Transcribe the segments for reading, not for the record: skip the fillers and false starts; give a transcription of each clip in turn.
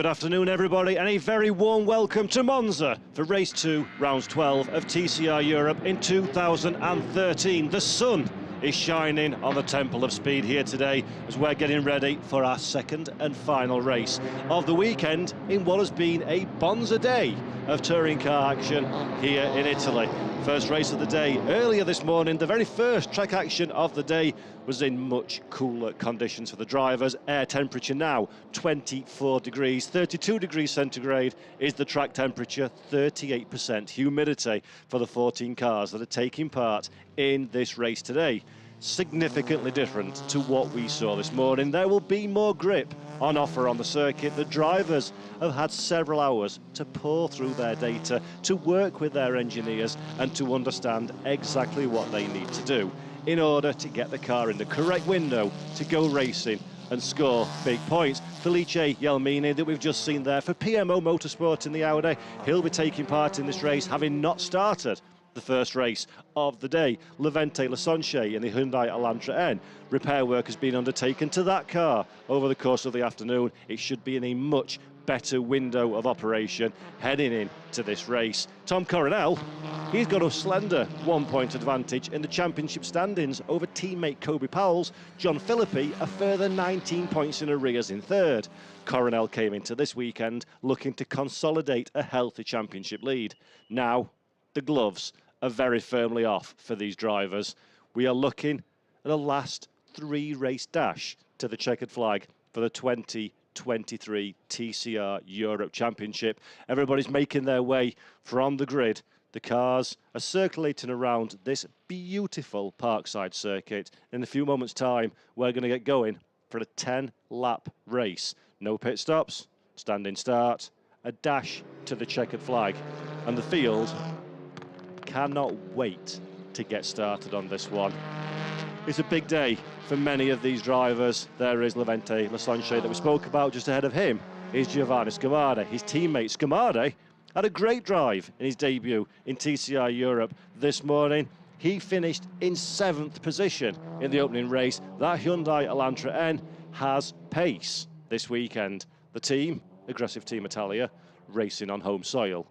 Good afternoon, everybody, and a very warm welcome to Monza for race 2, rounds 12 of TCR Europe in 2013. The sun is shining on the Temple of Speed here today as we're getting ready for our second and final race of the weekend in what has been a bonza day of touring car action here in Italy. First race of the day earlier this morning, the very first track action of the day was in much cooler conditions for the drivers. Air temperature now 24 degrees, 32 degrees centigrade is the track temperature, 38% humidity for the 14 cars that are taking part in this race today. Significantly different to what we saw this morning. There will be more grip on offer on the circuit. The drivers have had several hours to pour through their data, to work with their engineers and to understand exactly what they need to do in order to get the car in the correct window to go racing and score big points. Felice Gelmini, that we've just seen there for PMO Motorsport in the Audi, he'll be taking part in this race, having not started the first race of the day. Levente Lasonche in the Hyundai Elantra N. Repair work has been undertaken to that car over the course of the afternoon. It should be in a much better window of operation heading into this race. Tom Coronel, he's got a slender 1 point advantage in the championship standings over teammate Kobe Powell's. John Philippi a further 19 points in arrears in third. Coronel came into this weekend looking to consolidate a healthy championship lead. Now the gloves are very firmly off for these drivers. We are looking at a last 3 race dash to the checkered flag for the 2023 TCR Europe Championship. Everybody's making their way from the grid. The cars are circulating around this beautiful Parkside circuit. In a few moments' time, we're going to get going for a 10-lap race. No pit stops, standing start, a dash to the checkered flag, and the field cannot wait to get started on this one. It's a big day for many of these drivers. There is Levente Lasonche that we spoke about. Just ahead of him is Giovanni Scamardi. His teammate Scamardi had a great drive in his debut in TCR Europe this morning. He finished in 7th position in the opening race. That Hyundai Elantra N has pace this weekend. The team, Aggressive Team Italia, racing on home soil.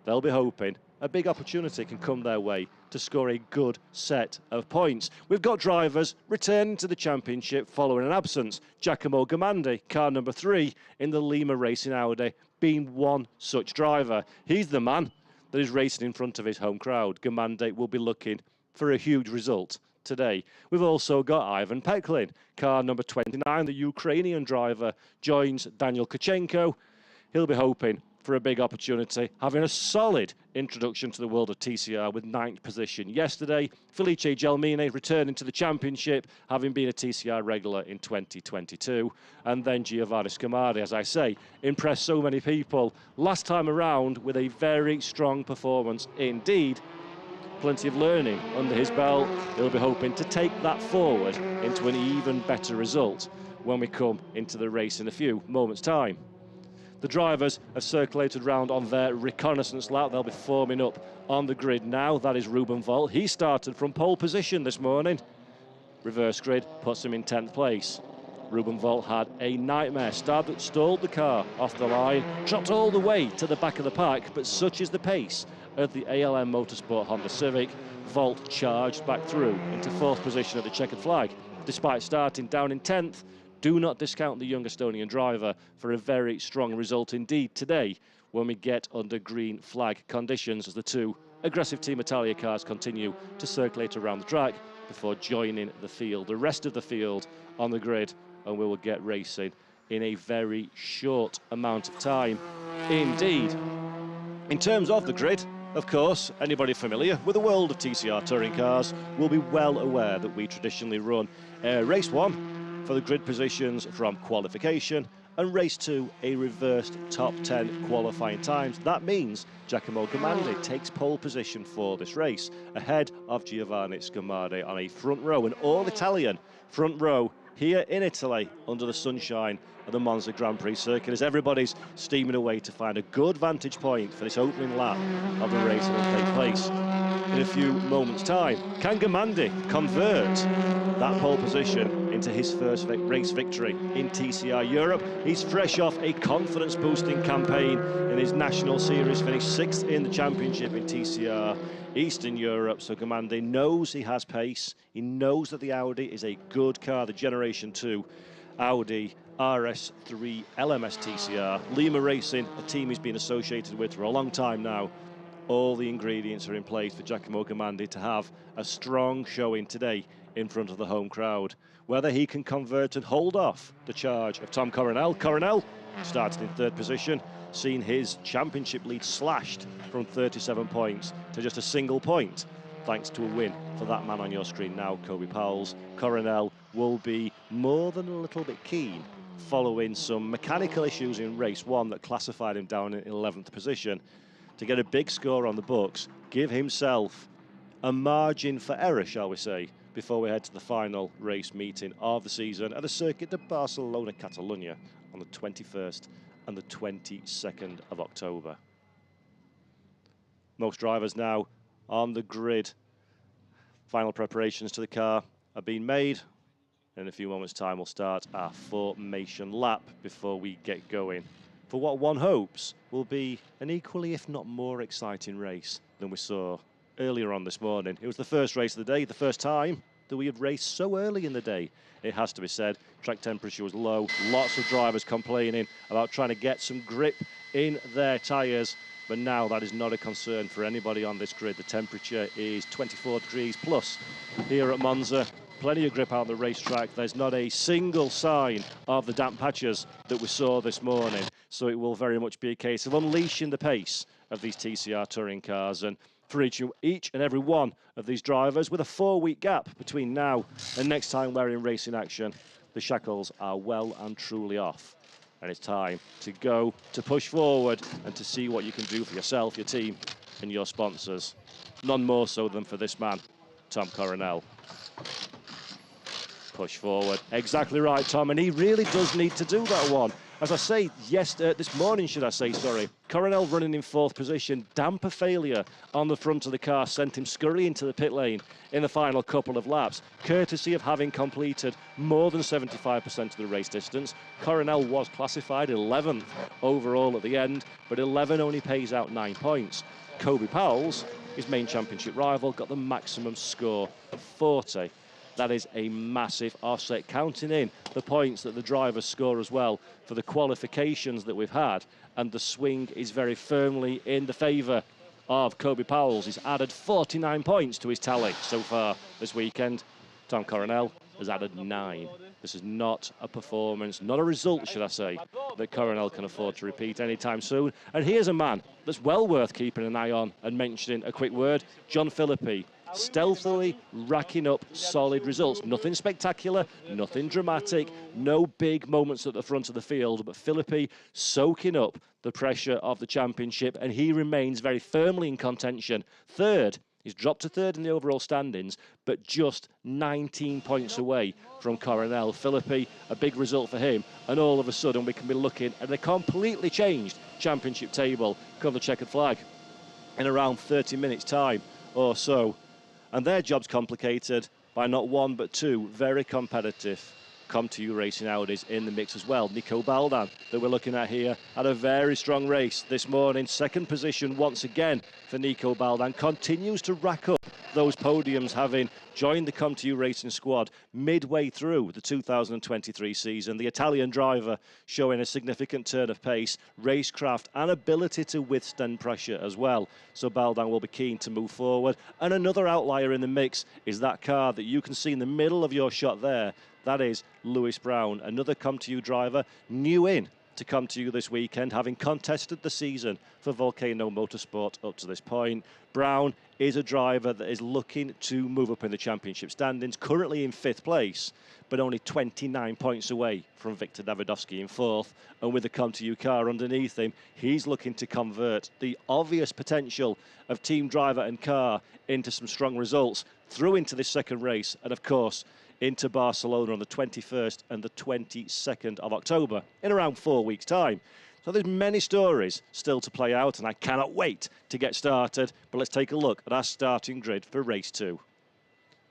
They'll be hoping a big opportunity can come their way to score a good set of points. We've got drivers returning to the championship following an absence. Giacomo Gamandi, car number 3 in the Lima Racing Audi, being one such driver. He's the man that is racing in front of his home crowd. Gamandi will be looking for a huge result today. We've also got Ivan Peklin, car number 29, the Ukrainian driver, joins Daniel Kachenko. He'll be hoping for a big opportunity, having a solid introduction to the world of TCR with 9th position yesterday. Felice Gelmini returning to the championship, having been a TCR regular in 2022. And then Giovanni Scamardi, as I say, impressed so many people last time around with a very strong performance indeed. Plenty of learning under his belt. He'll be hoping to take that forward into an even better result when we come into the race in a few moments' time. The drivers have circulated round on their reconnaissance lap. They'll be forming up on the grid now. That is Ruben Volt. He started from pole position this morning. Reverse grid puts him in 10th place. Ruben Volt had a nightmare start that stalled the car off the line, dropped all the way to the back of the pack, but such is the pace of the ALM Motorsport Honda Civic. Volt charged back through into 4th position at the checkered flag. Despite starting down in 10th, do not discount the young Estonian driver for a very strong result indeed today when we get under green flag conditions as the 2 Aggressive Team Italia cars continue to circulate around the track before joining the field, the rest of the field on the grid, and we will get racing in a very short amount of time indeed. In terms of the grid, of course, anybody familiar with the world of TCR touring cars will be well aware that we traditionally run race 1 for the grid positions from qualification, and race 2 a reversed top 10 qualifying times. That means Giacomo Gamandi takes pole position for this race ahead of Giovanni Scamardi on a front row, an all-Italian front row here in Italy under the sunshine of the Monza Grand Prix circuit as everybody's steaming away to find a good vantage point for this opening lap of the race that will take place in a few moments' time. Can Gamandi convert that pole position into his first race victory in TCR Europe. He's fresh off a confidence-boosting campaign in his National Series, finished 6th in the championship in TCR Eastern Europe. So Gamandi knows he has pace. He knows that the Audi is a good car, the Generation 2 Audi RS3 LMS TCR. Lima Racing, a team he's been associated with for a long time now. All the ingredients are in place for Giacomo Gamandi to have a strong showing today in front of the home crowd. Whether he can convert and hold off the charge of Tom Coronel. Coronel started in 3rd position, seen his championship lead slashed from 37 points to just a single point, thanks to a win for that man on your screen now, Kobe Powell's. Coronel will be more than a little bit keen following some mechanical issues in race 1 that classified him down in 11th position, to get a big score on the books, give himself a margin for error, shall we say, before we head to the final race meeting of the season at the Circuit de Barcelona, Catalunya on the 21st and the 22nd of October. Most drivers now on the grid. Final preparations to the car are being made. In a few moments' time, we'll start our formation lap before we get going for what one hopes will be an equally, if not more, exciting race than we saw earlier on this morning. It was the first race of the day, the first time that we had raced so early in the day. It has to be said, track temperature was low, lots of drivers complaining about trying to get some grip in their tyres, but now that is not a concern for anybody on this grid. The temperature is 24 degrees plus here at Monza. Plenty of grip out on the racetrack. There's not a single sign of the damp patches that we saw this morning. So it will very much be a case of unleashing the pace of these TCR touring cars. And for each and every one of these drivers, with a 4-week gap between now and next time we're in racing action, the shackles are well and truly off. And it's time to go, to push forward and to see what you can do for yourself, your team and your sponsors. None more so than for this man, Tom Coronel. Push forward. Exactly right, Tom, and he really does need to do that one. As I say, this morning, should I say, sorry, Coronel running in 4th position. Damper failure on the front of the car sent him scurrying to the pit lane in the final couple of laps, courtesy of having completed more than 75% of the race distance. Coronel was classified 11th overall at the end, but 11 only pays out 9 points. Kobe Powell's, his main championship rival, got the maximum score of 40. That is a massive offset, counting in the points that the drivers score as well for the qualifications that we've had. And the swing is very firmly in the favour of Kobe Powell's. He's added 49 points to his tally so far this weekend. Tom Coronel has added 9. This is not a performance, not a result, should I say, that Coronel can afford to repeat anytime soon. And here's a man that's well worth keeping an eye on and mentioning a quick word, John Philippi. Stealthily racking up solid results. Nothing spectacular, nothing dramatic, no big moments at the front of the field, but Philippi soaking up the pressure of the championship, and he remains very firmly in contention. 3rd, he's dropped to 3rd in the overall standings, but just 19 points away from Coronel. Philippi, a big result for him, and all of a sudden we can be looking at a completely changed championship table come the checkered flag in around 30 minutes time or so. And their job's complicated by not one but 2 very competitive Come2U Racing Audis in the mix as well. Nico Baldan, that we're looking at here, had a very strong race this morning. 2nd position once again for Nico Baldan. Continues to rack up those podiums, having joined the Come2U Racing squad midway through the 2023 season. The Italian driver showing a significant turn of pace, racecraft and ability to withstand pressure as well. So Baldan will be keen to move forward. And another outlier in the mix is that car that you can see in the middle of your shot there. That is Lewis Brown, another Come2U driver, new in to Come2U this weekend, having contested the season for Volcano Motorsport up to this point. Brown is a driver that is looking to move up in the championship standings, currently in 5th place, but only 29 points away from Victor Davidovsky in 4th. And with the Come2U car underneath him, he's looking to convert the obvious potential of team driver and car into some strong results through into this 2nd race. And of course, into Barcelona on the 21st and the 22nd of October in around 4 weeks' time. So there's many stories still to play out, and I cannot wait to get started. But let's take a look at our starting grid for race 2.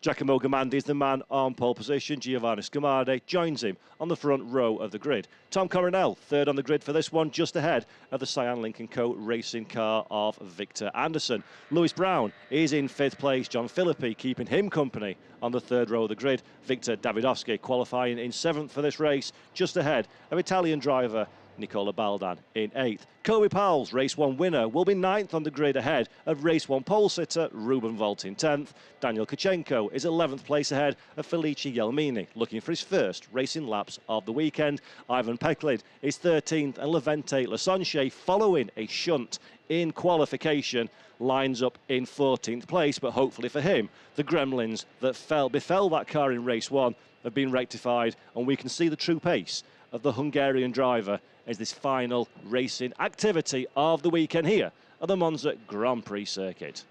Giacomo Gamandi is the man on pole position. Giovanni Scamardi joins him on the front row of the grid. Tom Coronel, third on the grid for this one, just ahead of the Cyan Lincoln Co. racing car of Victor Anderson. Lewis Brown is in fifth place. John Philippi keeping him company on the third row of the grid. Victor Davidovski qualifying in seventh for this race, just ahead of Italian driver Nicola Baldan in eighth. Kobe Powell's race one winner will be ninth on the grid ahead of race one pole sitter Ruben Volt in 10th. Daniel Kachenko is 11th place ahead of Felice Gelmini, looking for his first racing laps of the weekend. Ivan Peklid is 13th, and Levente Lasonche, following a shunt in qualification, lines up in 14th place, but hopefully for him, the gremlins that befell that car in race one have been rectified, and we can see the true pace of the Hungarian driver as this final racing activity of the weekend here at the Monza Grand Prix circuit.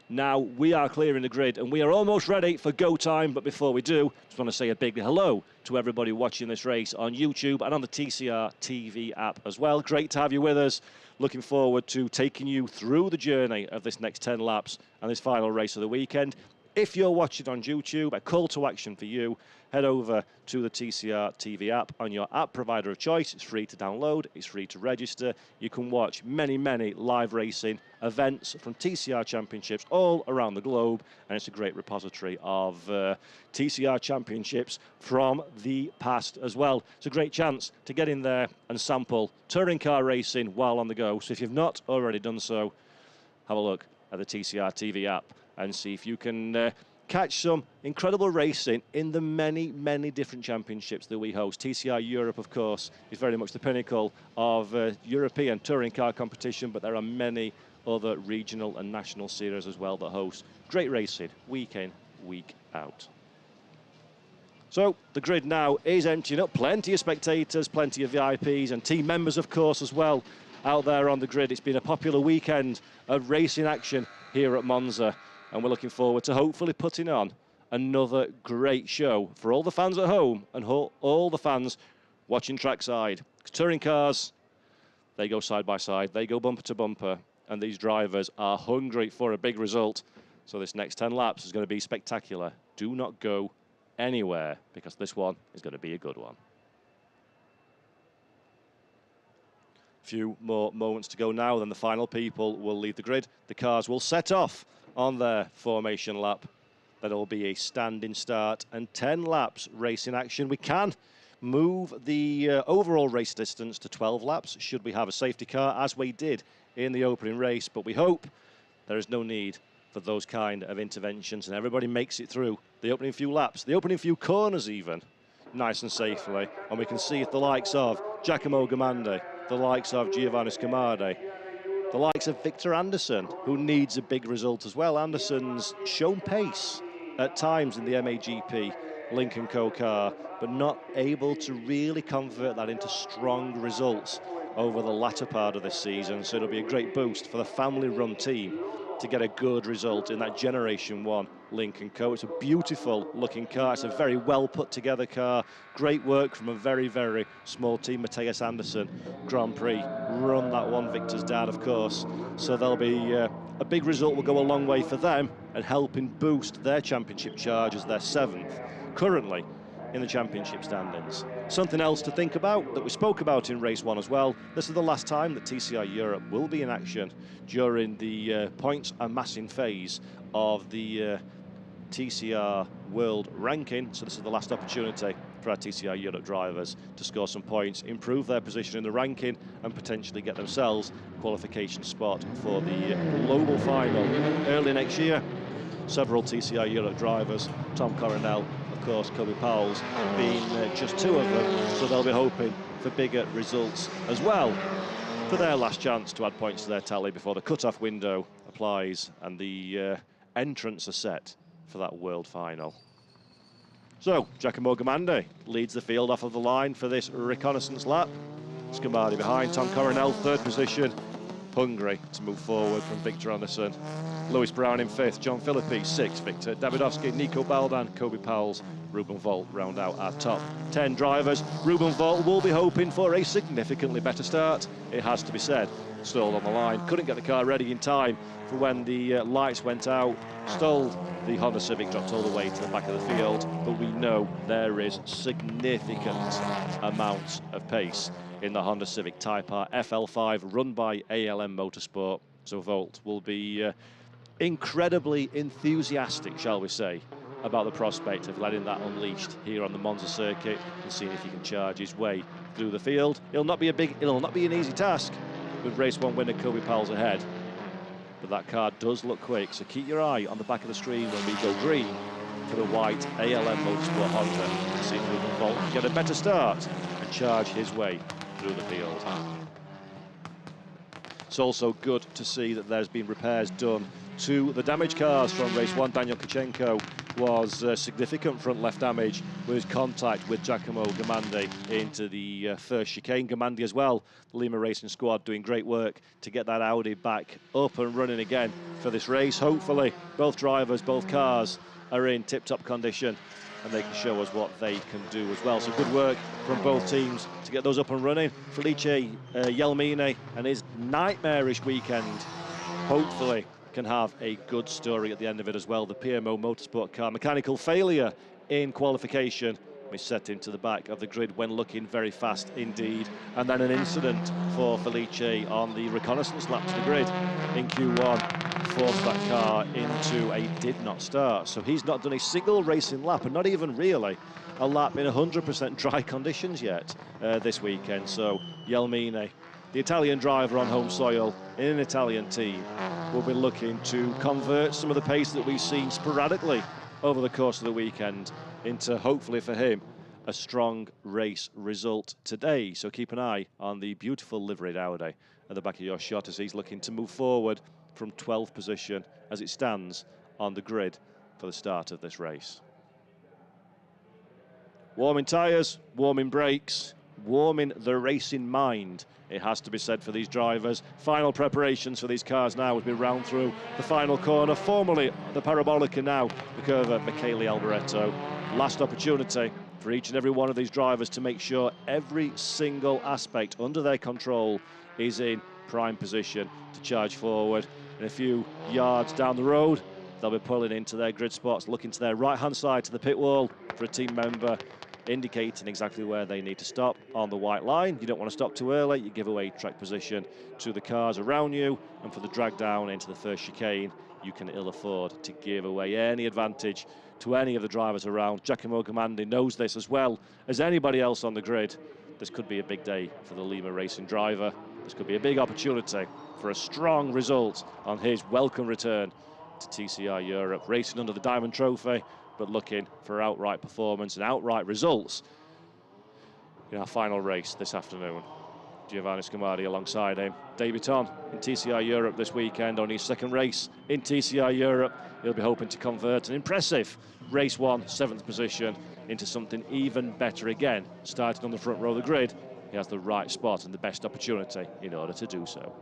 Now we are clearing the grid and we are almost ready for go time, but before we do, just want to say a big hello to everybody watching this race on YouTube and on the TCR TV app as well. Great to have you with us. Looking forward to taking you through the journey of this next 10 laps and this final race of the weekend. If you're watching on YouTube, a call to action for you, head over to the TCR TV app on your app provider of choice. It's free to download, it's free to register. You can watch many, many live racing events from TCR championships all around the globe, and it's a great repository of TCR championships from the past as well. It's a great chance to get in there and sample touring car racing while on the go. So if you've not already done so, have a look at the TCR TV app and see if you can catch some incredible racing in the many, many different championships that we host. TCR Europe, of course, is very much the pinnacle of European touring car competition, but there are many other regional and national series as well that host great racing week in, week out. So the grid now is emptying up. Plenty of spectators, plenty of VIPs and team members, of course, as well, out there on the grid. It's been a popular weekend of racing action here at Monza, and we're looking forward to hopefully putting on another great show for all the fans at home and all the fans watching trackside. Touring cars, they go side by side, they go bumper to bumper, and these drivers are hungry for a big result. So this next 10 laps is going to be spectacular. Do not go anywhere, because this one is going to be a good one. Few more moments to go now, then the final people will leave the grid. The cars will set off on their formation lap. That'll be a standing start and 10 laps racing action. We can move the overall race distance to 12 laps should we have a safety car, as we did in the opening race, but we hope there is no need for those kind of interventions and everybody makes it through the opening few laps, the opening few corners even, nice and safely. And we can see if the likes of Giacomo Gamandi, the likes of Giovanni Scamardi, the likes of Victor Anderson, who needs a big result as well. Anderson's shown pace at times in the MAGP Lincoln Co car, but not able to really convert that into strong results over the latter part of this season. So it'll be a great boost for the family-run team to get a good result in that Generation 1 Lincoln Co. It's a beautiful looking car. It's a very well put together car. Great work from a very, very small team. Matthias Anderson, Grand Prix, run that one. Victor's dad, of course. So there'll be a big result will go a long way for them and helping boost their championship charge as their 7th currently in the championship standings. Something else to think about that we spoke about in race 1 as well. This is the last time that TCR Europe will be in action during the points amassing phase of the TCR World Ranking. So this is the last opportunity for our TCR Europe drivers to score some points, improve their position in the ranking, and potentially get themselves a qualification spot for the global final early next year. Several TCR Europe drivers, Tom Coronel, of course, Kobe Powell's been just 2 of them, so they'll be hoping for bigger results as well for their last chance to add points to their tally before the cut-off window applies and the entrants are set for that world final. So, Giacomo Gamandi leads the field off of the line for this reconnaissance lap. Scamardi behind, Tom Coronel, 3rd position. Hungry to move forward from Victor Anderson. Lewis Brown in 5th, John Philippi 6th, Victor Davidovski, Nico Baldan, Kobe Powell's, Ruben Volt round out our top 10 drivers. Ruben Volt will be hoping for a significantly better start, it has to be said. Stalled on the line, couldn't get the car ready in time for when the lights went out stalled. The Honda Civic dropped all the way to the back of the field, but we know there is significant amounts of pace in the Honda Civic Type R FL5 run by ALM Motorsport. So Volt will be incredibly enthusiastic, shall we say, about the prospect of letting that unleashed here on the Monza circuit and seeing if he can charge his way through the field. It'll not be an easy task with race 1 winner Kobe Powell's ahead, but that car does look quick, so keep your eye on the back of the screen when we go green for the white ALM Motorsport Honda and see if we can Volt get a better start and charge his way through the field. It's also good to see that there's been repairs done to the damaged cars from race 1. Daniel Kichenko was significant front left damage with his contact with Giacomo Gamandi into the first chicane. Gamandi as well, the Lima Racing squad, doing great work to get that Audi back up and running again for this race. Hopefully both drivers, both cars are in tip-top condition and they can show us what they can do as well. So good work from both teams to get those up and running. Felice Jelmine and his nightmarish weekend hopefully can have a good story at the end of it as well. The PMO Motorsport car mechanical failure in qualification, which set him to the back of the grid when looking very fast indeed. And then an incident for Felice on the reconnaissance lap to the grid in Q1 forced that car into a did not start. So he's not done a single racing lap, and not even really a lap in 100% dry conditions yet this weekend. So Jelmine, the Italian driver on home soil in an Italian team, will be looking to convert some of the pace that we've seen sporadically over the course of the weekend into, hopefully for him, a strong race result today. So keep an eye on the beautiful liveried Audi at the back of your shot as he's looking to move forward from 12th position as it stands on the grid for the start of this race. Warming tyres, warming brakes, warming the racing mind, it has to be said, for these drivers. Final preparations for these cars now as we round through the final corner, formerly the Parabolica, now the Curva Michele Alboreto. Last opportunity for each and every one of these drivers to make sure every single aspect under their control is in prime position to charge forward. And a few yards down the road, they'll be pulling into their grid spots, looking to their right-hand side to the pit wall for a team member, indicating exactly where they need to stop on the white line. You don't want to stop too early, you give away track position to the cars around you, and for the drag down into the first chicane, you can ill afford to give away any advantage to any of the drivers around. Giacomo Gamandi knows this as well as anybody else on the grid. This could be a big day for the Lima Racing driver. This could be a big opportunity for a strong result on his welcome return to TCR Europe, racing under the Diamond Trophy, but looking for outright performance and outright results in our final race this afternoon. Giovanni Scamardi alongside him, debutant in TCR Europe this weekend, only his second race in TCR Europe. He'll be hoping to convert an impressive race 1 7th position into something even better again. Starting on the front row of the grid, he has the right spot and the best opportunity in order to do so.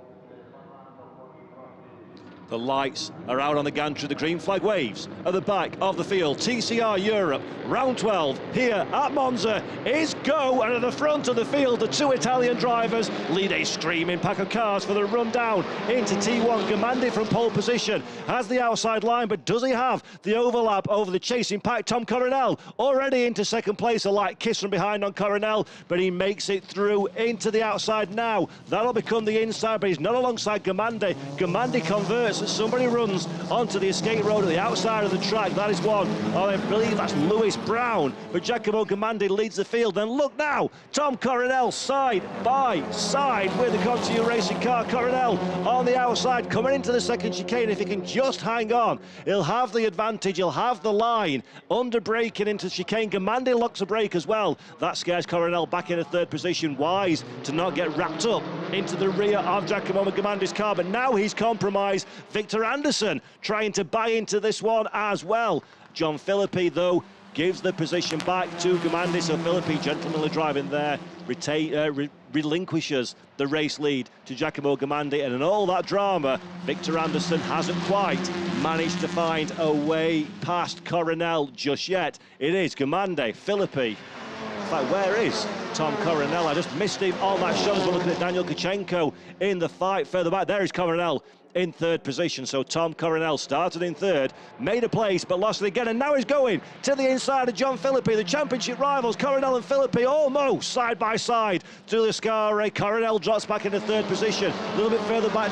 The lights are out on the gantry, the green flag waves at the back of the field. TCR Europe, round 12, here at Monza, is go, and at the front of the field, the two Italian drivers lead a screaming pack of cars for the run down into T1. Gamandi from pole position has the outside line, but does he have the overlap over the chasing pack? Tom Coronel already into second place, a light kiss from behind on Coronel, but he makes it through into the outside now. That'll become the inside, but he's not alongside Gamandi. Gamandi converts as somebody runs onto the escape road at the outside of the track. That is one. Oh, I believe that's Lewis Brown, but Giacomo Gamandi leads the field. And look now, Tom Coronel side by side with the Continental Racing car. Coronel on the outside, coming into the second chicane. If he can just hang on, he'll have the advantage, he'll have the line. Under braking into the chicane, Gamandi locks a brake as well. That scares Coronel back in a third position. Wise to not get wrapped up into the rear of Giacomo Gamandi's car, but now he's compromised. Victor Anderson trying to buy into this one as well. John Philippi, though, gives the position back to Gamandi, so Philippi, gentlemanly driving there, relinquishes the race lead to Giacomo Gamandi, and in all that drama, Victor Anderson hasn't quite managed to find a way past Coronel just yet. It is Gamandi, Philippi. In fact, where is Tom Coronel? I just missed him on that shot as we're looking at Daniel Kichenko in the fight further back. There is Coronel in third position. So Tom Coronel started in third, made a place, but lost it again, and now he's going to the inside of John Philippi. The championship rivals, Coronel and Philippi, almost side by side through the Scare. Coronel drops back into third position. A little bit further back,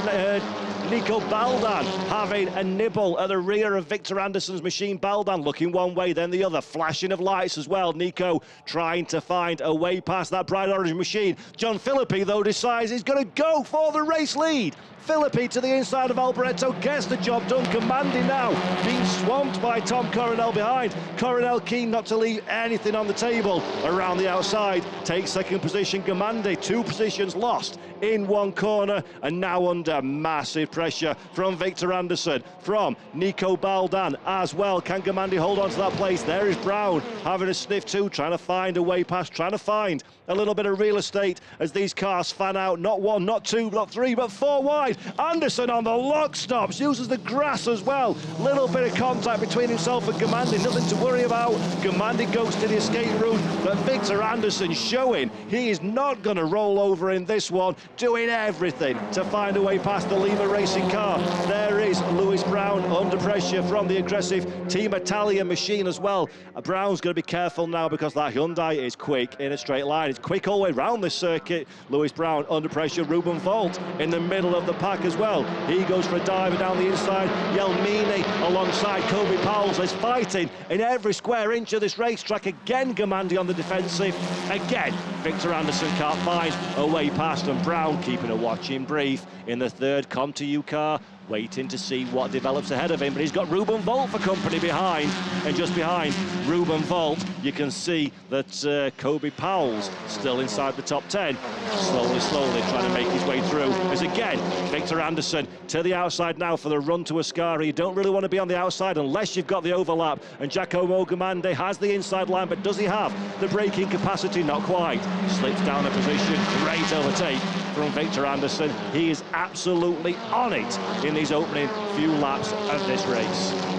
Nico Baldan having a nibble at the rear of Victor Anderson's machine. Baldan looking one way, then the other. Flashing of lights as well. Nico trying to find a way past that bright orange machine. John Philippi, though, decides he's going to go for the race lead. Philippi to the inside of Alboreto gets the job done. Gamandi now being swamped by Tom Coronel behind. Coronel keen not to leave anything on the table. Around the outside, takes second position. Gamandi, 2 positions lost in one corner, and now under massive pressure from Victor Anderson, from Nico Baldan as well. Can Gamandi hold on to that place? There is Brown having a sniff too, trying to find a way past, trying to find a little bit of real estate as these cars fan out. Not 1, not 2, not 3, but 4 wide. Anderson on the lock stops, uses the grass as well. Little bit of contact between himself and Gamandi, nothing to worry about. Gamandi goes to the escape route, but Victor Anderson showing he is not going to roll over in this one, doing everything to find a way past the Lima Racing car. There is Lewis Brown under pressure from the aggressive Team Italia machine as well. Brown's going to be careful now because that Hyundai is quick in a straight line. It's quick all the way around this circuit. Lewis Brown under pressure. Ruben Volt in the middle of the pack as well. He goes for a diver down the inside. Yelmini alongside Kobe Powles is fighting in every square inch of this racetrack. Again, Gamandi on the defensive. Again, Victor Anderson can't find a way past, and Brown keeping a watching brief in the third Come2U car, waiting to see what develops ahead of him. But he's got Ruben Volt for company behind, and just behind Ruben Volt you can see that Kobe Powles still inside the top 10, slowly trying to make his way through. As again, Victor Anderson to the outside now for the run to Ascari. You don't really want to be on the outside unless you've got the overlap, and Giacomo Gamandi has the inside line, but does he have the braking capacity? Not quite. Slips down a position, great overtake from Victor Anderson. He is absolutely on it in these opening few laps of this race.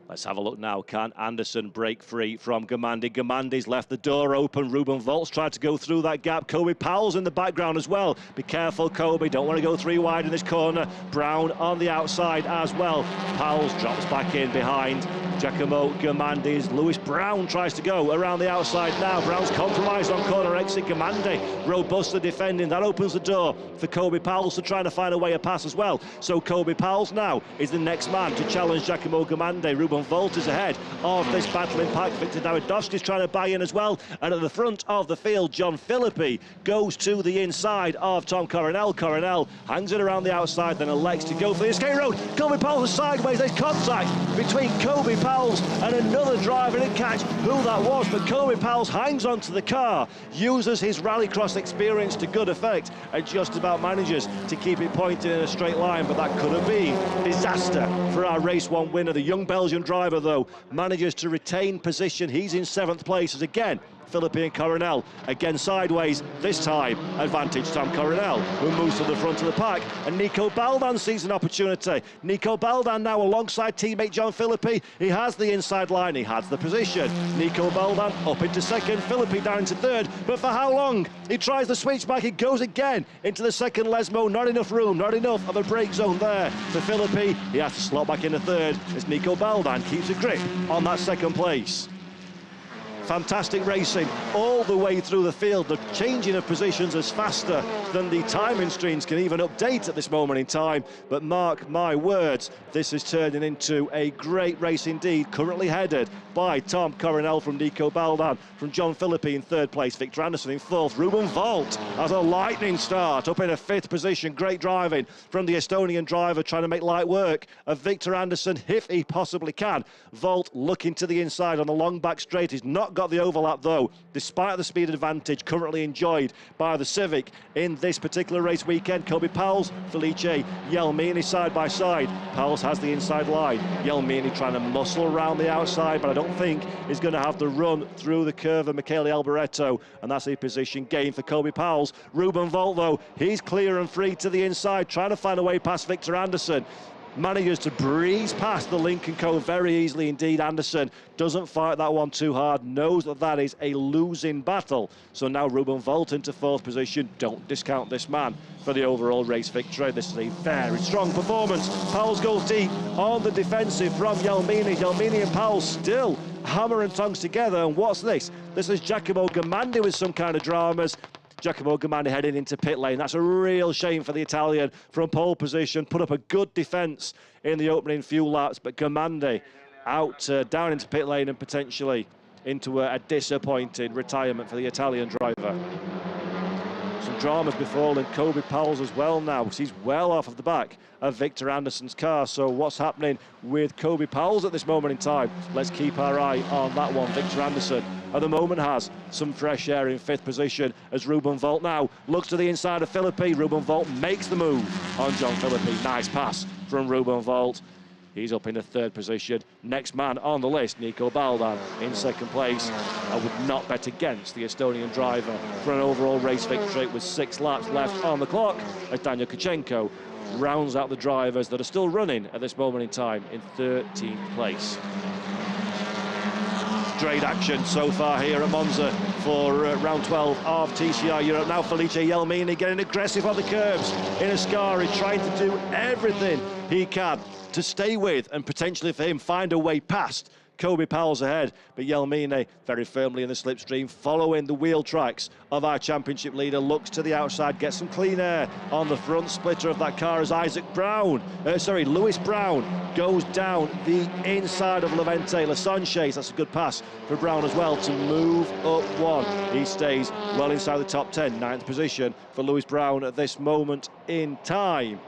Let's have a look now. Can Anderson break free from Gamandi? Gamandi's left the door open. Ruben Volt's tried to go through that gap. Kobe Powell's in the background as well. Be careful, Kobe. Don't want to go 3 wide in this corner. Brown on the outside as well. Powell's drops back in behind Giacomo Gamandi's. Lewis Brown tries to go around the outside now. Brown's compromised on corner exit. Gamandi robustly defending. That opens the door for Kobe Powell to try to find a way a pass as well. So Kobe Powell now is the next man to challenge Giacomo Gamandi. Ruben Volt is ahead of this battling pack. Victor Davidovsky's trying to buy in as well. And at the front of the field, John Philippi goes to the inside of Tom Coronel. Coronel hangs it around the outside, then elects to go for the escape road. Kobe Powell's sideways. There's contact between Kobe Powell's and another driver. Didn't catch who that was, but Kobe Powell's hangs onto the car, uses his rallycross experience to good effect, and just about manages to keep it pointed in a straight line. But that could have been disaster for our race 1 winner. The young Belgian driver, though, manages to retain position. He's in 7th place as again Philippi and Coronel again sideways. This time advantage Tom Coronel, who moves to the front of the pack, and Nico Baldan sees an opportunity. Nico Baldan now alongside teammate John Philippi. He has the inside line, he has the position. Nico Baldan up into second, Philippi down into third, but for how long? He tries the switchback, it goes again into the second Lesmo. Not enough room, not enough of a brake zone there for Philippi. He has to slot back into third as Nico Baldan keeps a grip on that second place. Fantastic racing all the way through the field. The changing of positions is faster than the timing screens can even update at this moment in time. But mark my words, this is turning into a great race indeed. Currently headed by Tom Coronel from Nico Baldan, from John Philippi in 3rd place, Victor Anderson in 4th. Ruben Volt has a lightning start up in a 5th position. Great driving from the Estonian driver, trying to make light work of Victor Anderson if he possibly can. Volt looking to the inside on the long back straight. He's not got the overlap though, despite the speed advantage currently enjoyed by the Civic in this particular race weekend. Kobe Powles, Felice Yelmini side by side. Powles has the inside line. Yelmini trying to muscle around the outside, but I don't think he's going to have the run through the curve of Michele Alboreto, and that's a position gain for Kobe Powles. Ruben Volt though, he's clear and free to the inside, trying to find a way past Victor Anderson. manages to breeze past the Lincoln Co very easily indeed. Anderson doesn't fight that one too hard, knows that that is a losing battle. So now Ruben Volt into 4th position. Don't discount this man for the overall race victory. This is a very strong performance. Powell's goes deep on the defensive from Jelmini. Jelmini and Powell still hammer and tongs together. And what's this? This is Giacomo Gamandi with some kind of dramas. Giacomo Gamandi heading into pit lane. That's a real shame for the Italian from pole position. Put up a good defence in the opening few laps, but Gamandi out down into pit lane and potentially into a disappointing retirement for the Italian driver. Some dramas befalling Kobe Powell's as well now, because he's well off of the back of Victor Anderson's car. So what's happening with Kobe Powell's at this moment in time? Let's keep our eye on that one. Victor Anderson at the moment has some fresh air in 5th position as Ruben Volt now looks to the inside of Philippi. Ruben Volt makes the move on John Philippi. Nice pass from Ruben Volt. He's up in the 3rd position. Next man on the list, Nico Baldan in 2nd place. I would not bet against the Estonian driver for an overall race victory with 6 laps left on the clock as Daniel Kachenko rounds out the drivers that are still running at this moment in time in 13th place. Straight action so far here at Monza for round 12 of TCR Europe. Now Felice Jelmini getting aggressive on the curbs in Ascari, trying to do everything he can to stay with and potentially for him find a way past Kobe Powell's ahead, but Jelmini very firmly in the slipstream, following the wheel tracks of our championship leader, looks to the outside, gets some clean air on the front splitter of that car as Lewis Brown goes down the inside of Levente Lasanches. That's a good pass for Brown as well to move up one. He stays well inside the top 10, 9th position for Lewis Brown at this moment in time.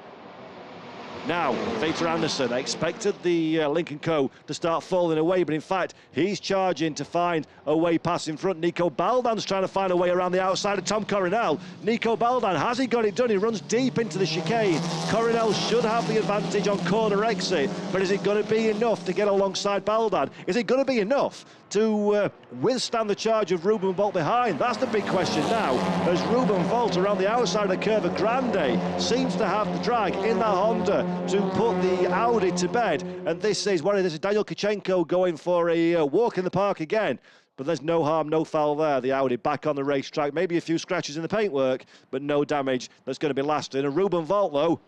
Now, Victor Anderson expected the Lincoln Co to start falling away, but in fact, he's charging to find a way past in front. Nico Baldan's trying to find a way around the outside of Tom Coronel. Nico Baldan, has he got it done? He runs deep into the chicane. Coronel should have the advantage on corner exit, but is it going to be enough to get alongside Baldan? Is it going to be enough to withstand the charge of Ruben Volt behind? That's the big question now, as Ruben Volt around the outside of the curve of Grande seems to have the drag in that Honda to put the Audi to bed. And this is Daniel Kachenko going for a walk in the park again. But there's no harm, no foul there. The Audi back on the racetrack. Maybe a few scratches in the paintwork, but no damage that's going to be lasting. And Ruben Volt, though,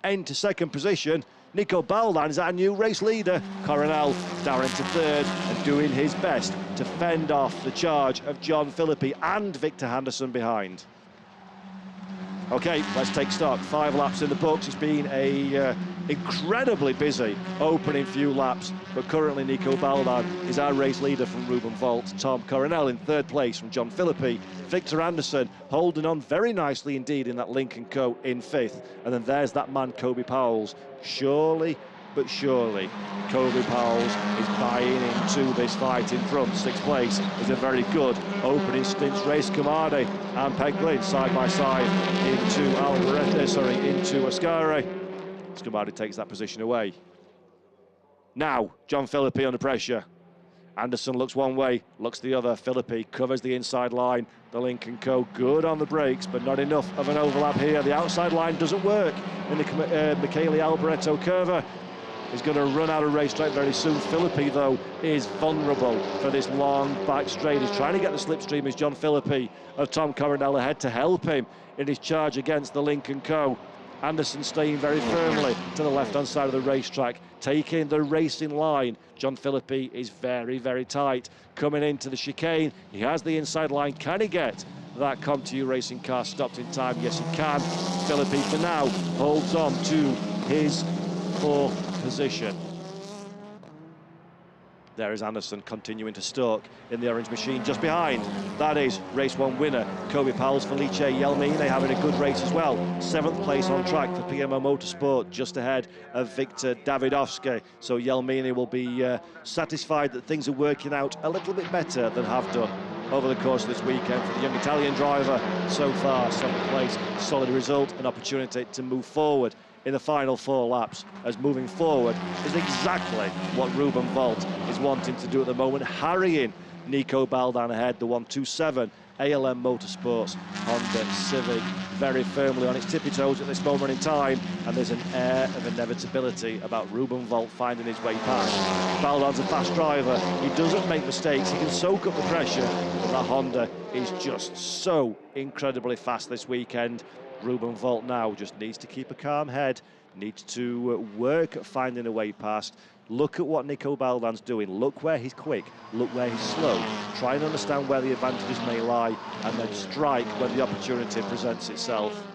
into 2nd position. Nico Baldan is our new race leader. Coronel down into 3rd and doing his best to fend off the charge of John Philippi and Victor Anderson behind. Okay, let's take stock. 5 laps in the books. It's been a incredibly busy opening few laps, but currently Nico Baldan is our race leader from Ruben Volt. Tom Coronel in 3rd place from John Philippi. Victor Anderson holding on very nicely indeed in that Lincoln Co in 5th. And then there's that man, Kobe Powell's. Surely, but surely, Kobe Powell's is buying into this fight in front. 6th place is a very good opening stints race. Kamade and Peglin side by side into Ascari. Kamade takes that position away. Now, John Philippi under pressure. Anderson looks one way, looks the other. Philippi covers the inside line. The Lincoln Co good on the brakes, but not enough of an overlap here. The outside line doesn't work in the Michele Alboreto curve. Is going to run out of racetrack very soon. Philippi, though, is vulnerable for this long back straight. He's trying to get the slipstream as John Philippi of Tom Coronel ahead to help him in his charge against the Lincoln Co. Anderson staying very firmly to the left-hand side of the racetrack, taking the racing line. John Philippi is very, very tight. Coming into the chicane, he has the inside line. Can he get that ComTU racing car stopped in time? Yes, he can. Philippi, for now, holds on to his 4th position. There is Anderson continuing to stalk in the orange machine just behind. That is race 1 winner, Kobe Powell's. Felice Jelmini having a good race as well. 7th place on track for PMO Motorsport, just ahead of Victor Davidovsky. So Jelmini will be satisfied that things are working out a little bit better than have done over the course of this weekend for the young Italian driver. So far, 7th place, solid result, an opportunity to move forward in the final 4 laps, as moving forward is exactly what Ruben Volt is wanting to do at the moment, harrying Nico Baldan ahead, the 127 ALM Motorsports Honda Civic. very firmly on its tippy toes at this moment in time, and there's an air of inevitability about Ruben Volt finding his way past. Baldan's a fast driver, he doesn't make mistakes, he can soak up the pressure, but that Honda is just so incredibly fast this weekend. Ruben Volt now just needs to keep a calm head, needs to work at finding a way past. Look at what Nico Baldan's doing. Look where he's quick, look where he's slow. Try and understand where the advantages may lie, and then strike when the opportunity presents itself.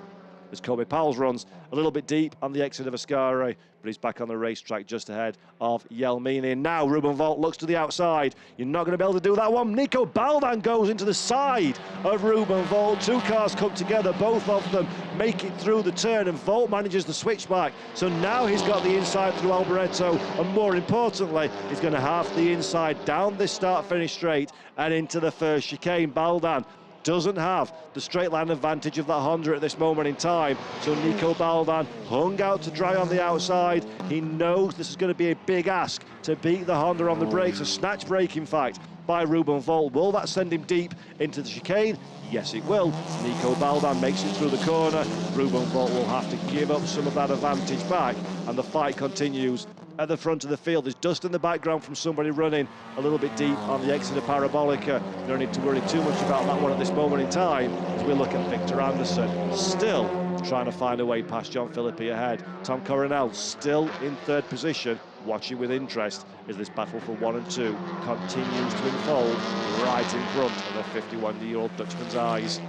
As Kobe Powell's runs a little bit deep on the exit of Ascari, but he's back on the racetrack just ahead of Jelmini. And now Ruben Volt looks to the outside. You're not going to be able to do that one. Nico Baldan goes into the side of Ruben Volt. Two cars come together, both of them make it through the turn, and Volt manages the switchback. So now he's got the inside through Alboreto, and more importantly, he's going to have the inside down this start-finish straight and into the first chicane. Baldan doesn't have the straight line advantage of that Honda at this moment in time, so Nico Baldan hung out to dry on the outside. He knows this is going to be a big ask to beat the Honda on the brakes, a snatch brake in fact by Ruben Volt. Will that send him deep into the chicane? Yes, it will. Nico Baldan makes it through the corner. Ruben Volt will have to give up some of that advantage back, and the fight continues. At the front of the field, there's dust in the background from somebody running a little bit deep on the exit of Parabolica. Don't need to worry too much about that one at this moment in time, as we look at Victor Anderson, still trying to find a way past John Philippi ahead. Tom Coronel still in third position, watching with interest as this battle for 1 and 2 continues to unfold right in front of the 51-year-old Dutchman's eyes.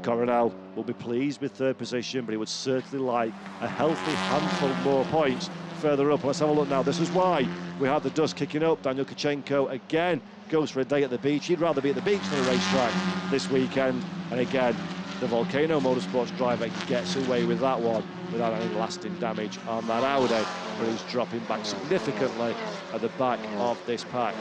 Coronel will be pleased with third position, but he would certainly like a healthy handful more points further up. Let's have a look now. This is why we had the dust kicking up. Daniel Kachenko again goes for a day at the beach. He'd rather be at the beach than a racetrack this weekend. And again, the Volcano Motorsports driver gets away with that one without any lasting damage on that Audi, but he's dropping back significantly at the back of this pack.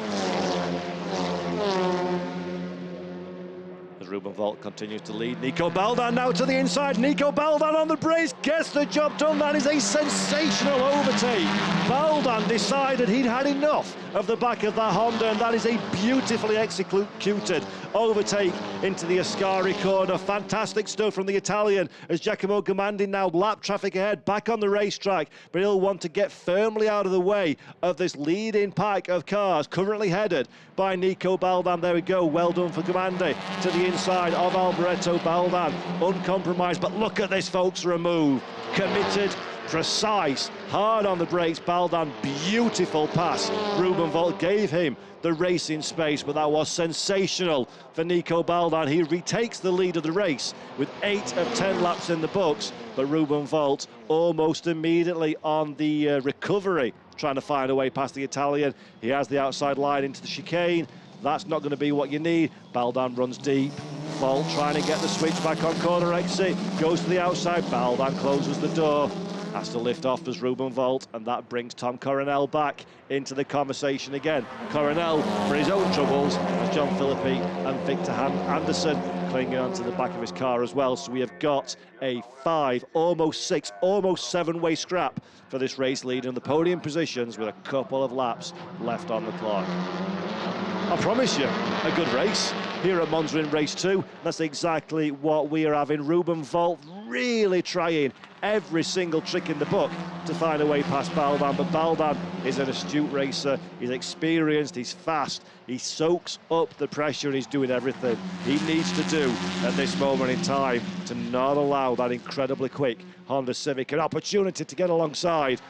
As Ruben Volt continues to lead, Nico Baldan now to the inside. Nico Baldan on the brakes, gets the job done. That is a sensational overtake. Baldan decided he'd had enough of the back of that Honda, and that is a beautifully executed overtake into the Ascari corner. Fantastic stuff from the Italian, as Giacomo Gamandi now lap traffic ahead, back on the racetrack, but he'll want to get firmly out of the way of this leading pack of cars currently headed by Nico Baldan. There we go, well done for Gamandi to the inside of Alboreto. Baldan uncompromised, but look at this, folks, remove, committed, precise, hard on the brakes. Baldan, beautiful pass. Ruben Volt gave him the racing space, but that was sensational for Nico Baldan. He retakes the lead of the race with 8 of 10 laps in the books, but Ruben Volt almost immediately on the recovery, trying to find a way past the Italian. He has the outside line into the chicane. That's not going to be what you need. Baldan runs deep. Volt trying to get the switch back on corner exit. Goes to the outside. Baldan closes the door. Has to lift off as Ruben Volt, and that brings Tom Coronel back into the conversation again. Coronel, for his own troubles, as John Philippi and Victor Anderson clinging onto the back of his car as well. So we have got a 5, almost 6, almost 7-way scrap for this race lead in the podium positions with a couple of laps left on the clock. I promise you a good race here at Monza in race 2. That's exactly what we are having. Ruben Volt really trying every single trick in the book to find a way past Baldan, but Baldan is an astute racer. He's experienced, he's fast, he soaks up the pressure, and he's doing everything he needs to do at this moment in time to not allow that incredibly quick Honda Civic an opportunity to get alongside.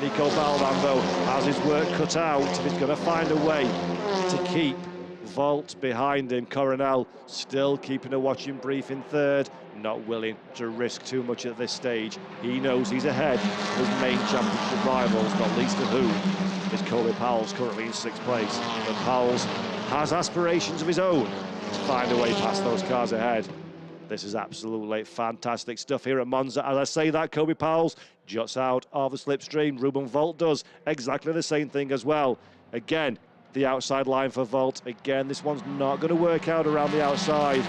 Nico Baldan, though, has his work cut out if he's going to find a way to keep Volt behind him. Coronel still keeping a watching brief in third, not willing to risk too much at this stage. He knows he's ahead of his main championship rivals, not least of whom is Colby Powell's currently in 6th place. But Powell's has aspirations of his own to find a way past those cars ahead. This is absolutely fantastic stuff here at Monza. As I say that, Kobe Powell's juts out of the slipstream. Ruben Volt does exactly the same thing as well. Again, the outside line for Volt. Again, this one's not going to work out around the outside.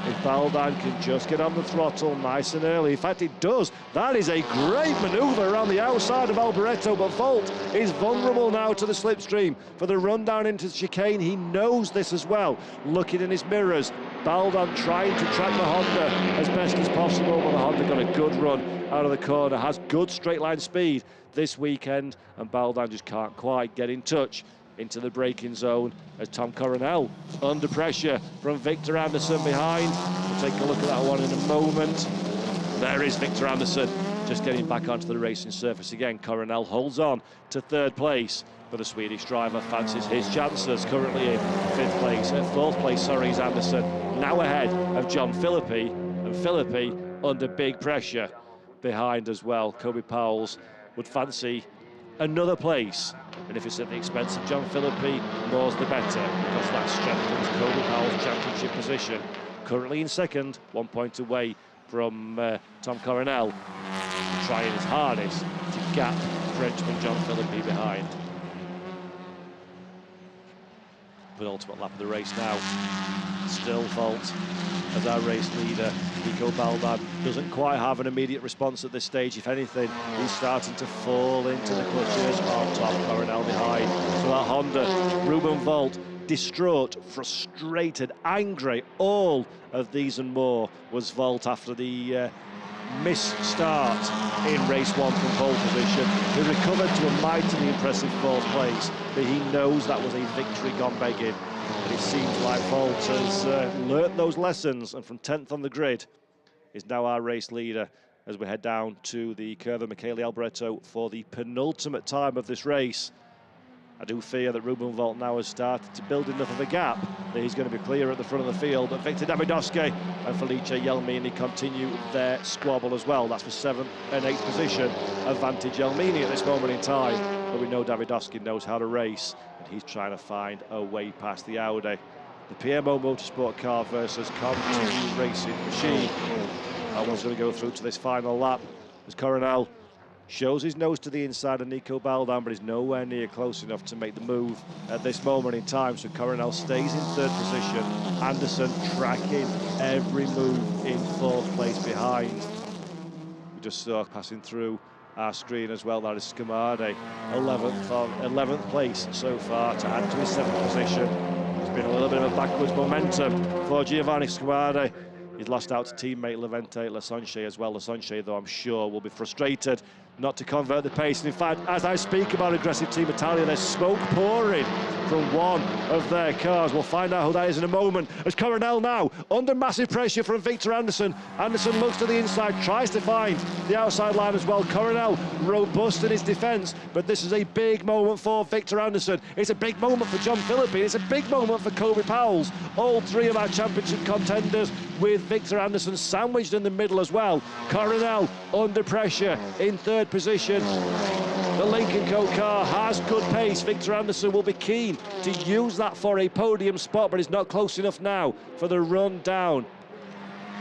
If Baldan can just get on the throttle nice and early. In fact, it does. That is a great manoeuvre around the outside of Alboreto, but Volt is vulnerable now to the slipstream for the run down into the chicane. He knows this as well. Looking in his mirrors, Baldan trying to track the Honda as best as possible, but the Honda got a good run out of the corner, has good straight line speed this weekend, and Baldan just can't quite get in touch into the braking zone as Tom Coronel under pressure from Victor Anderson behind. We'll take a look at that one in a moment. There is Victor Anderson just getting back onto the racing surface again. Coronel holds on to third place, but the Swedish driver fancies his chances. Currently in fourth place, is Anderson, now ahead of John Philippi, and Philippi under big pressure behind as well. Kobe Powell's would fancy another place, and if it's at the expense of John Philippi, more's the better, because that strengthens Kobe Powell's championship position. Currently in second, 1 point away from Tom Coronel, trying his hardest to gap Frenchman John Philippi behind. Penultimate lap of the race now. Still Volt as our race leader. Nico Baldan doesn't quite have an immediate response at this stage. If anything, he's starting to fall into the clutches of Tom Coronel behind. So that Honda, Ruben Volt, distraught, frustrated, angry, all of these and more was Volt after the missed start in race one from pole position. He recovered to a mightily impressive fourth place, but he knows that was a victory gone begging. And it seems like Volt has learnt those lessons, and from 10th on the grid is now our race leader as we head down to the curve of Michele Alboreto for the penultimate time of this race. I do fear that Ruben Volt now has started to build enough of a gap that he's going to be clear at the front of the field. But Victor Davidovski and Felice Jelmini continue their squabble as well. That's for 7th and 8th position advantage Jelmini at this moment in time. But we know Davidovski knows how to race, and he's trying to find a way past the Audi. The PMO Motorsport car versus Continue Racing machine. That one's going to go through to this final lap as Coronel shows his nose to the inside of Nico Baldan, but he's nowhere near close enough to make the move at this moment in time. So Coronel stays in third position. Anderson tracking every move in fourth place behind. We just saw passing through our screen as well, that is Scamardi, 11th place so far to add to his 7th position. There's been a little bit of a backwards momentum for Giovanni Scamardi. He's lost out to teammate Levente Lasonche as well. Lasonche, though, I'm sure will be frustrated not to convert the pace. And in fact, as I speak about aggressive Team Italia, there's smoke pouring from one of their cars. We'll find out who that is in a moment. As Coronel now under massive pressure from Victor Anderson. Anderson looks to the inside, tries to find the outside line as well. Coronel robust in his defence, but this is a big moment for Victor Anderson. It's a big moment for John Philippi. It's a big moment for Kobe Powell. All three of our championship contenders, with Victor Anderson sandwiched in the middle as well. Coronel under pressure in third position. The Lincoln Co car has good pace. Victor Anderson will be keen to use that for a podium spot, but he's not close enough now for the run down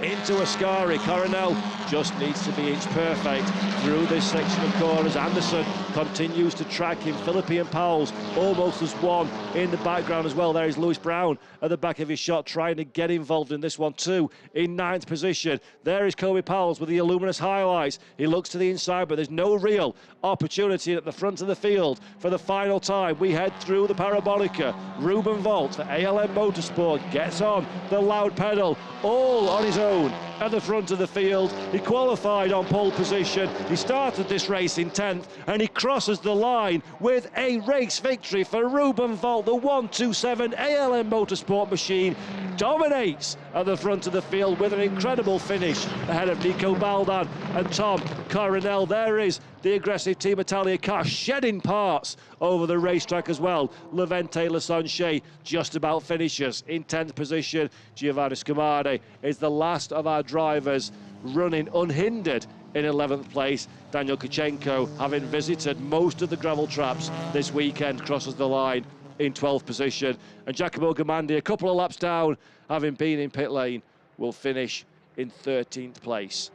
into Ascari. Coronel just needs to be inch perfect through this section of corners. Anderson continues to track him. Philippi and Powell's almost as one in the background as well. There is Lewis Brown at the back of his shot trying to get involved in this one too, in 9th position. There is Kobe Powell's with the luminous highlights. He looks to the inside, but there's no real opportunity at the front of the field for the final time. We head through the Parabolica. Ruben Volt for ALM Motorsport gets on the loud pedal, all on his own at the front of the field. He qualified on pole position. He started this race in 10th, and he crosses the line with a race victory for Ruben Volt. The 127 ALM Motorsport machine dominates at the front of the field with an incredible finish ahead of Nico Baldan and Tom Coronel. There is the aggressive Team Italia car shedding parts over the racetrack as well. Levente Lasonche just about finishes in 10th position. Giovanni Scamardi is the last of our drivers running unhindered in 11th place. Daniel Kuchenko, having visited most of the gravel traps this weekend, crosses the line in 12th position. And Giacomo Gamandi, a couple of laps down, having been in pit lane, will finish in 13th place.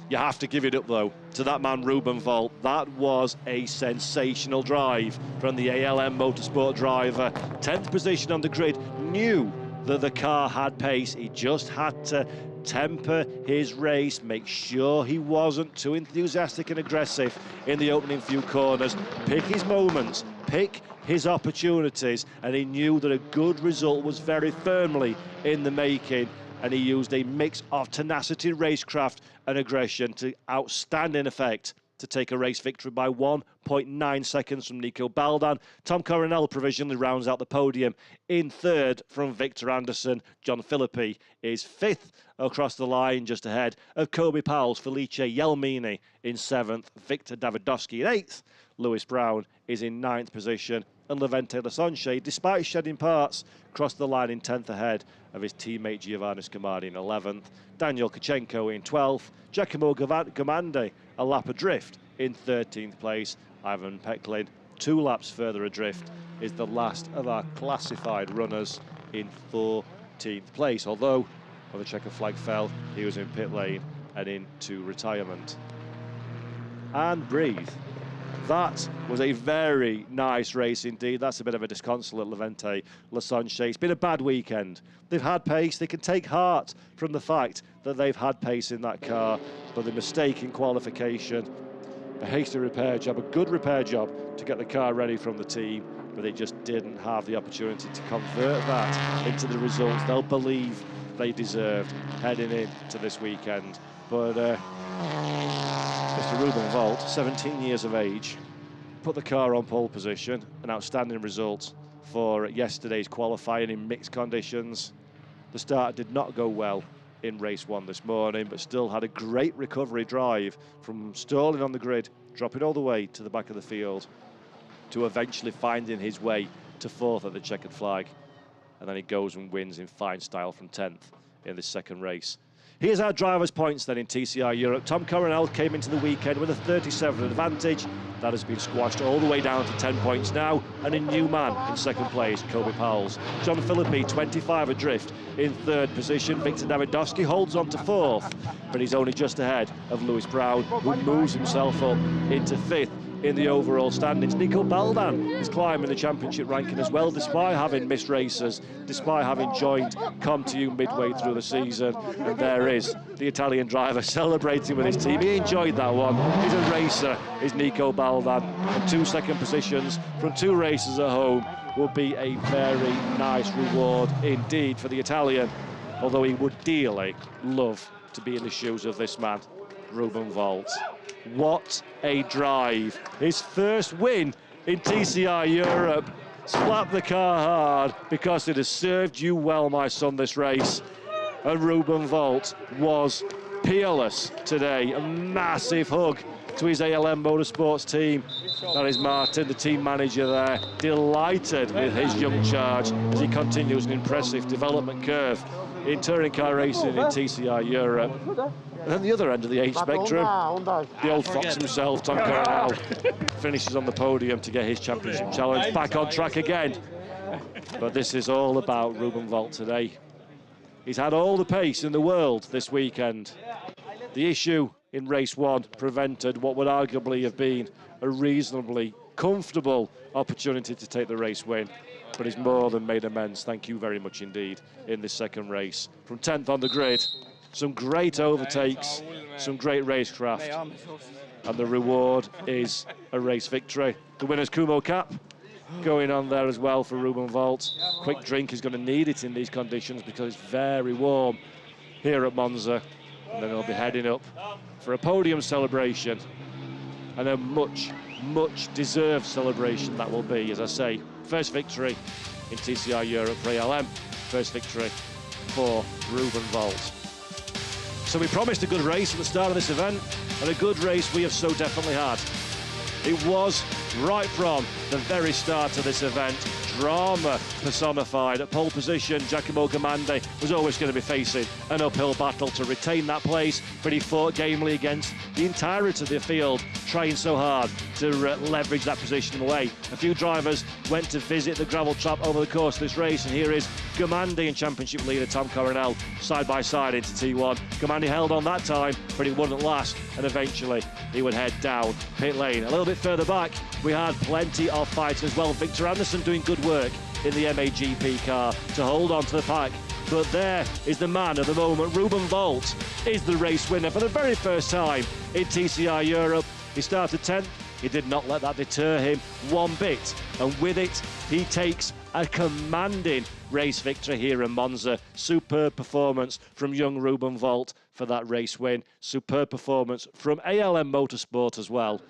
You have to give it up, though, to that man, Ruben Volt. That was a sensational drive from the ALM Motorsport driver. 10th position on the grid, new that the car had pace. He just had to temper his race, make sure he wasn't too enthusiastic and aggressive in the opening few corners, pick his moments, pick his opportunities, and he knew that a good result was very firmly in the making, and he used a mix of tenacity, racecraft and aggression to outstanding effect to take a race victory by 1.9 seconds from Nico Baldan. Tom Coronel provisionally rounds out the podium in third from Victor Anderson. John Philippi is fifth across the line, just ahead of Kobe Powell's Felice Yelmini in seventh, Victor Davidovsky in eighth. Lewis Brown is in ninth position, and Levente Lasonche, despite shedding parts, crossed the line in 10th ahead of his teammate Giovanni Scamari in 11th. Daniel Kachenko in 12th. Giacomo Gamande a lap adrift in 13th place. Ivan Peklin 2 laps further adrift is the last of our classified runners in 14th place. Although when the checker flag fell, he was in pit lane and into retirement. And breathe. That was a very nice race indeed. That's a bit of a disconsolate Levente Lasonche. It's been a bad weekend. They've had pace. They can take heart from the fact that they've had pace in that car, but the mistake in qualification, a hasty repair job, a good repair job to get the car ready from the team, but they just didn't have the opportunity to convert that into the results they'll believe they deserved heading into this weekend. But Mr. Ruben Volt, 17 years of age, put the car on pole position, an outstanding result for yesterday's qualifying in mixed conditions. The start did not go well in race one this morning, but still had a great recovery drive from stalling on the grid, dropping all the way to the back of the field, to eventually finding his way to fourth at the checkered flag. And then he goes and wins in fine style from 10th in this second race. Here's our driver's points then in TCR Europe. Tom Coronel came into the weekend with a 37 advantage. That has been squashed all the way down to 10 points now. And a new man in second place, Kobe Powell's. John Philippi, 25 adrift in third position. Victor Davidovsky holds on to fourth, but he's only just ahead of Lewis Brown, who moves himself up into fifth in the overall standings. Nico Baldan is climbing the championship ranking as well, despite having missed races, despite having joined ComTU midway through the season. And there is the Italian driver celebrating with his team. He enjoyed that one. He's a racer, is Nico Baldan. And 2 second positions from 2 races at home will be a very nice reward indeed for the Italian, although he would dearly love to be in the shoes of this man, Ruben Volt. What a drive. His first win in TCR Europe. Slap the car hard because it has served you well, my son, this race. And Ruben Volt was peerless today. A massive hug to his ALM Motorsports team. That is Martin, the team manager there, delighted with his young charge as he continues an impressive development curve in touring car racing in TCR Europe. And then the other end of the age spectrum, the old fox himself, Tom Coronel, finishes on the podium to get his championship challenge back on track again. But this is all about Ruben Volt today. He's had all the pace in the world this weekend. The issue in race one prevented what would arguably have been a reasonably comfortable opportunity to take the race win. But he's more than made amends, thank you very much indeed, in this second race. From 10th on the grid, some great overtakes, some great racecraft, and the reward is a race victory. The winner's Kumo cap going on there as well for Ruben Volt. Quick drink is going to need it in these conditions because it's very warm here at Monza. And then he'll be heading up for a podium celebration, and a much, much deserved celebration that will be, as I say. First victory in TCR Europe for ALM, first victory for Ruben Volt. So we promised a good race at the start of this event, and a good race we have so definitely had. It was, right from the very start of this event, drama personified. At pole position, Giacomo Gamande was always going to be facing an uphill battle to retain that place, but he fought gamely against the entirety of the field, trying so hard to leverage that position away. A few drivers went to visit the gravel trap over the course of this race, and here is Gamande and championship leader Tom Coronel side by side into T1. Gamande held on that time, but it wouldn't last, and eventually he would head down pit lane. A little bit further back, we had plenty of fighting as well. Victor Anderson doing good work in the MAGP car to hold on to the pack. But there is the man of the moment. Ruben Volt is the race winner for the very first time in TCR Europe. He started 10th. He did not let that deter him one bit. And with it, he takes a commanding race victory here in Monza. Superb performance from young Ruben Volt for that race win. Superb performance from ALM Motorsport as well.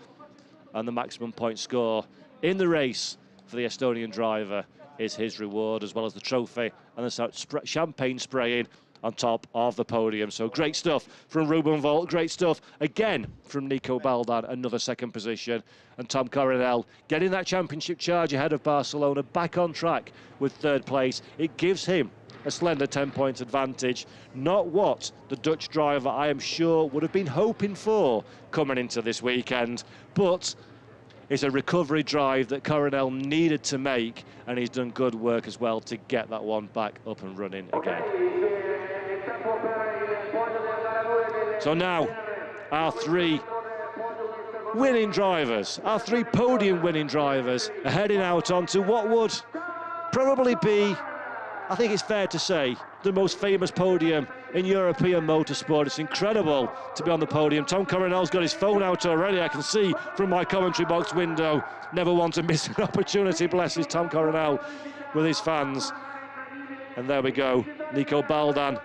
And the maximum point score in the race for the Estonian driver is his reward, as well as the trophy and the champagne spraying on top of the podium. So great stuff from Ruben Volt, great stuff again from Nico Baldan, another second position, and Tom Coronel getting that championship charge ahead of Barcelona, back on track with third place. It gives him a slender 10-point advantage, not what the Dutch driver, I am sure, would have been hoping for coming into this weekend, but it's a recovery drive that Coronel needed to make, and he's done good work as well to get that one back up and running again. So now, our three winning drivers, our three podium winning drivers are heading out onto what would probably be, I think it's fair to say, the most famous podium in European motorsport. It's incredible to be on the podium. Tom Coronel's got his phone out already, I can see from my commentary box window. Never want to miss an opportunity, blesses Tom Coronel with his fans. And there we go, Nico Baldan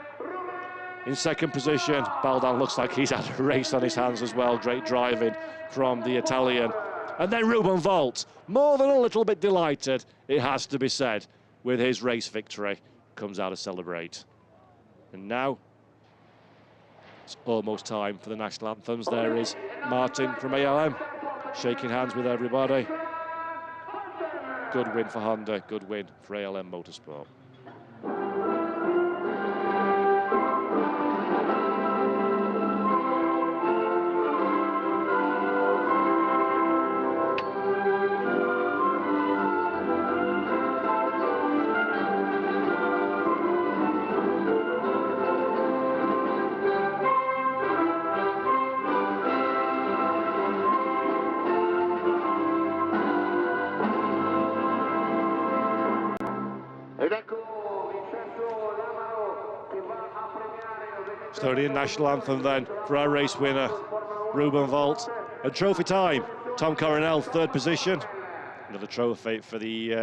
in second position. Baldan looks like he's had a race on his hands as well. Great driving from the Italian. And then Ruben Volt, more than a little bit delighted, it has to be said, with his race victory. Comes out to celebrate. And now it's almost time for the national anthems. There is Martin from ALM shaking hands with everybody. Good win for Honda, good win for ALM Motorsport. Estonian national anthem then for our race winner, Ruben Volt. And trophy time, Tom Coronel, third position. Another trophy for the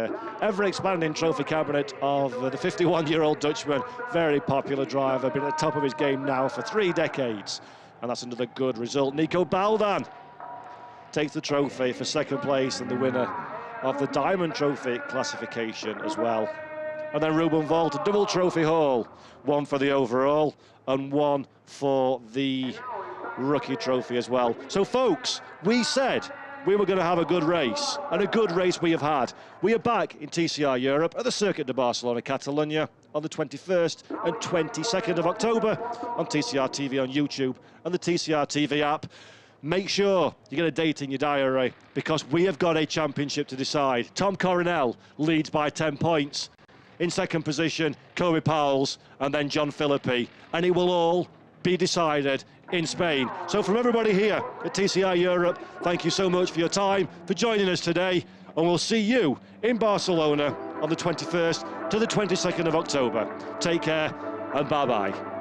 ever-expanding trophy cabinet of the 51-year-old Dutchman. Very popular driver, been at the top of his game now for 3 decades. And that's another good result. Nico Baldan takes the trophy for second place and the winner of the Diamond Trophy classification as well. And then Ruben Volt, a double trophy haul, one for the overall and one for the rookie trophy as well. So folks, we said we were going to have a good race, and a good race we have had. We are back in TCR Europe at the Circuit de Barcelona, Catalonia on the 21st and 22nd of October on TCR TV on YouTube and the TCR TV app. Make sure you get a date in your diary, because we have got a championship to decide. Tom Coronel leads by 10 points. In second position, Kobe Powles, and then John Philippi. And it will all be decided in Spain. So from everybody here at TCR Europe, thank you so much for your time, for joining us today. And we'll see you in Barcelona on the 21st to the 22nd of October. Take care and bye-bye.